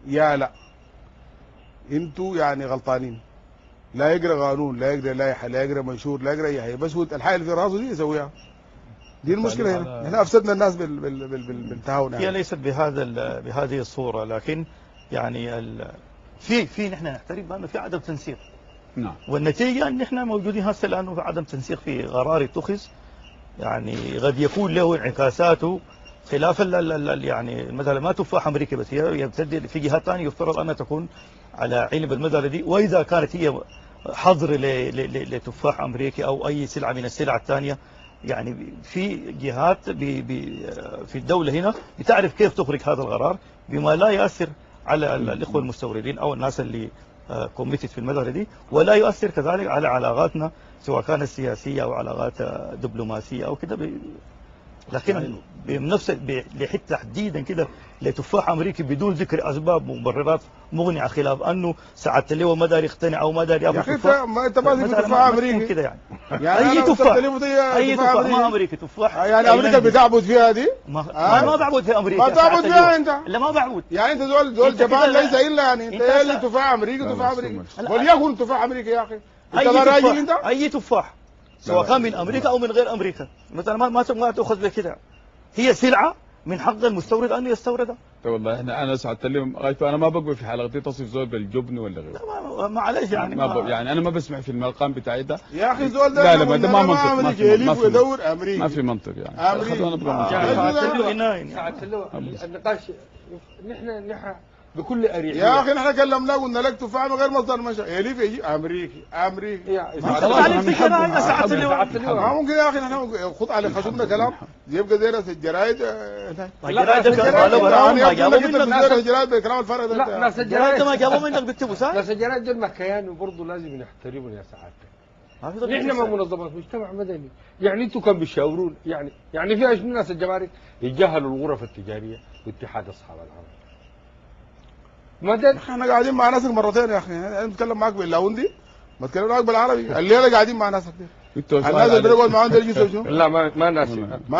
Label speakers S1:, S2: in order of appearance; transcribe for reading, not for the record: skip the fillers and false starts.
S1: يا لا، انتوا يعني غلطانين. لا يقرا قانون، لا يقرا لائحه، لا يقرا منشور، لا يقرا اي حاجه، بس هو الحاجه اللي في راسه دي يسويها. دي المشكله هنا، احنا افسدنا الناس بالتهاون.
S2: هي ليست بهذه الصوره، لكن يعني في نحن نعترف بانه في عدم تنسيق.
S3: نعم.
S2: والنتيجه ان احنا موجودين هسه الان في عدم تنسيق، في قرار اتخذ يعني قد يكون له انعكاساته خلاف يعني مثلا ما تفاح امريكا بس، هي بتدي في جهات ثانيه يفترض انها تكون على علم بالمساله دي، واذا كانت هي حظر لتفاح امريكي او اي سلعه من السلع الثانيه، يعني في جهات في الدوله هنا بتعرف كيف تخرج هذا القرار بما لا يؤثر على الاخوه المستوردين او الناس اللي كوميتد في المساله دي، ولا يؤثر كذلك على علاقاتنا سواء كانت سياسيه او علاقات دبلوماسيه او كده. لكن بنفس لحته تحديدا كده لتفاح امريكي بدون ذكر اسباب ومبررات مغنيه، خلاف انه ساعات اللي هو ما داري يقتنع او ما داري
S1: يا اخي انت ما تقول تفاح امريكي
S2: كده يعني.
S1: اي
S2: تفاح،
S1: اي تفاح
S2: ما امريكي تفاح
S1: يعني امريكا بتعبد فيها دي؟
S2: ما بعبد في امريكا،
S1: ما تعبد فيها انت؟
S2: لا ما بعبد
S1: يعني انت دول جبان ليس الا يعني انت اللي تفاح امريكي تفاح امريكي، وليكن تفاح امريكي يا اخي. انت ما راجل انت؟
S2: اي تفاح سواء كان من امريكا او من غير امريكا، مثلا ما تاخذ بكده، هي سلعه من حق المستورد ان يستوردها.
S3: والله انا سعدت اليوم انا ما بقبل في حلقتي تصف زول بالجبن ولا غيره.
S2: معلش يعني
S3: يعني انا ما بسمع في المقام بتاعي ده
S1: يا اخي زول ده.
S3: لا ده ما منطق، ما في منطق يعني.
S4: ساعة النقاش نحن بكل اريحيه.
S1: يا اخي نحن كلمناه قلنا لك تفاح من غير مصدر منشأ، يليف يجي امريكي ما ممكن يا اخي نحن خذ على خصومنا كلام يبقى زي ناس الجرايد.
S2: الجرايد
S1: بكلام الفرق ده.
S4: لا ناس الجرايد
S2: ما جابوا منك بيكتبوا صح؟
S4: ناس الجرايد دول كيان وبرضه لازم نحترمهم يا سعادتك. نحن ما منظمات مجتمع مدني، يعني انتم كان بتشاورون يعني في اشنو ناس الجمارك يتجاهلوا الغرف التجاريه واتحاد اصحاب العمل.
S1: احنا قاعدين مع ناسك مرتين يا اخي، انا بتكلم معاك باللاوندي، بتكلم معاك بالعربي، الليله قاعدين مع ناسك دي. الناس اللي بنقعد معاهم ده يجي شنو؟
S4: لا ما ناسي.
S1: ما